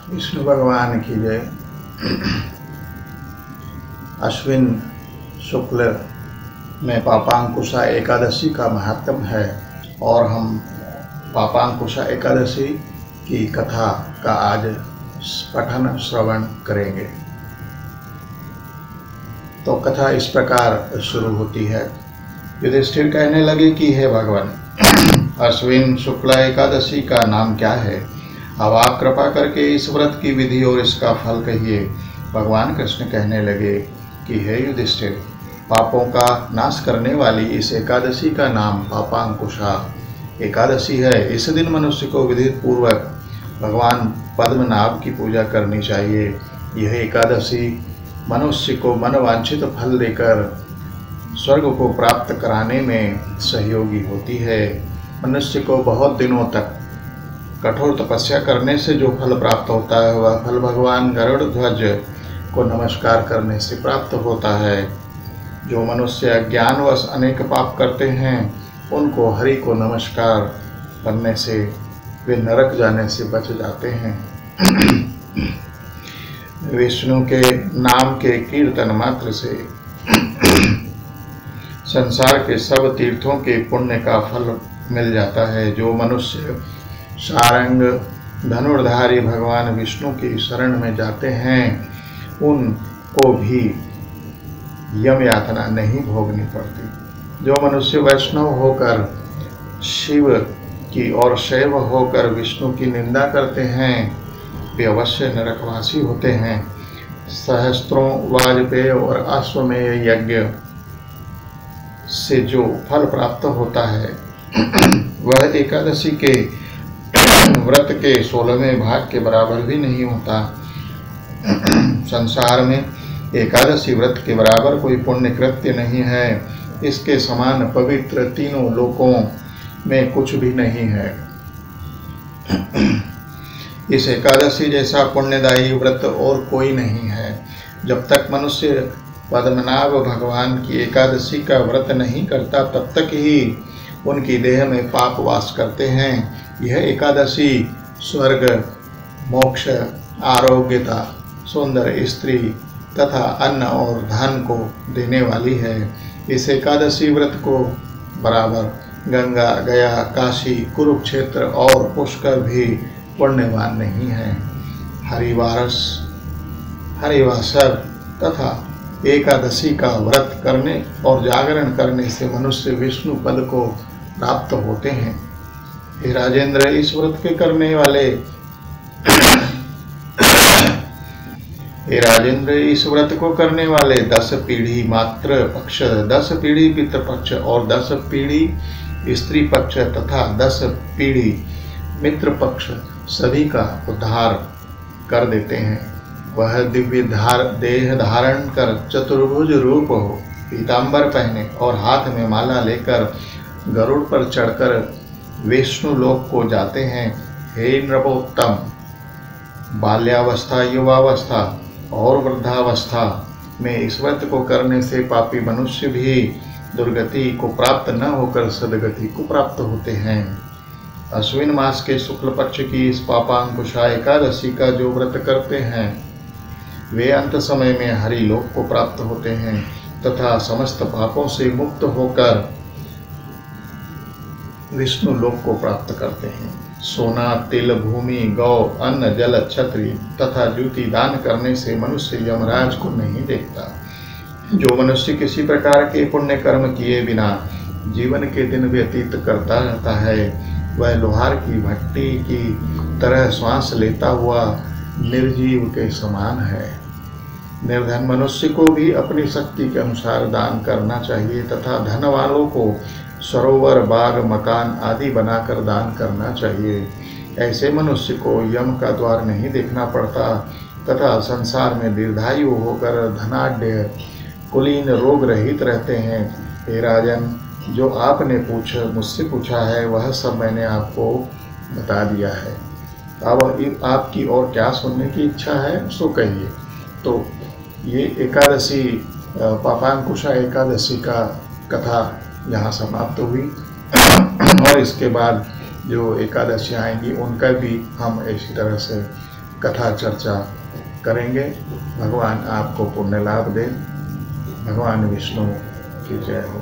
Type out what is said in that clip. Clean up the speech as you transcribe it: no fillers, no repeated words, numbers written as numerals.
विष्णु भगवान की जय। अश्विन शुक्ल में पापांकुशा एकादशी का महात्म है और हम पापांकुशा एकादशी की कथा का आज पठन श्रवण करेंगे। तो कथा इस प्रकार शुरू होती है। युधिष्ठिर कहने लगे कि हे भगवान, अश्विन शुक्ला एकादशी का नाम क्या है? अब आप कृपा करके इस व्रत की विधि और इसका फल कहिए। भगवान कृष्ण कहने लगे कि हे युधिष्ठिर, पापों का नाश करने वाली इस एकादशी का नाम पापांकुशा एकादशी है। इस दिन मनुष्य को विधि पूर्वक भगवान पद्मनाभ की पूजा करनी चाहिए। यह एकादशी मनुष्य को मनवांछित फल देकर स्वर्ग को प्राप्त कराने में सहयोगी होती है। मनुष्य को बहुत दिनों तक कठोर तपस्या करने से जो फल प्राप्त होता है वह फल भगवान गरुड़ ध्वज को नमस्कार करने से प्राप्त होता है। जो मनुष्य अज्ञानवश अनेक पाप करते हैं उनको हरि को नमस्कार करने से वे नरक जाने से बच जाते हैं। विष्णु के नाम के कीर्तन मात्र से संसार के सब तीर्थों के पुण्य का फल मिल जाता है। जो मनुष्य सारंग धनुर्धारी भगवान विष्णु की शरण में जाते हैं उनको भी यम यातना नहीं भोगनी पड़ती। जो मनुष्य वैष्णव होकर शिव की और शैव होकर विष्णु की निंदा करते हैं वे अवश्य नरकवासी होते हैं। सहस्त्रों वाजपेय और अश्वमेध यज्ञ से जो फल प्राप्त होता है वह एकादशी के व्रत के 16वें भाग के बराबर भी नहीं होता। संसार में एकादशी व्रत के बराबर कोई पुण्य कृत्य नहीं है। इसके समान पवित्र तीनों लोकों में कुछ भी नहीं है। इस एकादशी जैसा पुण्यदायी व्रत और कोई नहीं है। जब तक मनुष्य पद्मनाभ भगवान की एकादशी का व्रत नहीं करता तब तक ही उनकी देह में पाप वास करते हैं। यह एकादशी स्वर्ग, मोक्ष, आरोग्यता, सुंदर स्त्री तथा अन्न और धन को देने वाली है। इस एकादशी व्रत को बराबर गंगा, गया, काशी, कुरुक्षेत्र और पुष्कर भी पुण्यवान नहीं है। हरिवासर तथा एकादशी का व्रत करने और जागरण करने से मनुष्य विष्णु पद को प्राप्त होते हैं। हे राजेंद्र, इस व्रत के करने वाले हे राजेंद्र, इस व्रत को करने वाले 10 पीढ़ी मातृ पक्ष, 10 पीढ़ी पितृ पक्ष और 10 पीढ़ी स्त्री पक्ष तथा 10 पीढ़ी मित्र पक्ष सभी का उद्धार कर देते हैं। वह दिव्य देह धारण कर चतुर्भुज रूप हो, पीतांबर पहने और हाथ में माला लेकर गरुड़ पर चढ़कर विष्णु लोक को जाते हैं। हे नृपोत्तम, बाल्यावस्था, युवावस्था और वृद्धावस्था में इस व्रत को करने से पापी मनुष्य भी दुर्गति को प्राप्त न होकर सदगति को प्राप्त होते हैं। अश्विन मास के शुक्ल पक्ष की इस पापांकुशा एकादशी का जो व्रत करते हैं वे अंत समय में हरि लोक को प्राप्त होते हैं तथा समस्त पापों से मुक्त होकर विष्णु लोक को प्राप्त करते हैं। सोना, तिल, भूमि, गौ, अन्न, जल, छत्री तथा ज्योति दान करने से मनुष्य यमराज को नहीं देखता। जो मनुष्य किसी प्रकार के पुण्य कर्म किए बिना जीवन के दिन व्यतीत करता रहता है वह लोहार की भट्टी की तरह श्वास लेता हुआ निर्जीव के समान है। निर्धन मनुष्य को भी अपनी शक्ति के अनुसार दान करना चाहिए तथा धन वालों को सरोवर, बाग, मकान आदि बनाकर दान करना चाहिए। ऐसे मनुष्य को यम का द्वार नहीं देखना पड़ता तथा संसार में दीर्घायु होकर धनाढ्य कुलीन रोग रहित रहते हैं। हे राजन, जो आपने मुझसे पूछा है वह सब मैंने आपको बता दिया है। अब आपकी और क्या सुनने की इच्छा है सो कहिए। तो ये एकादशी पापांकुशा एकादशी का कथा यहाँ समाप्त हुई और इसके बाद जो एकादशी आएंगी उनका भी हम इसी तरह से कथा चर्चा करेंगे। भगवान आपको पुण्य लाभ दे। भगवान विष्णु की जय हो।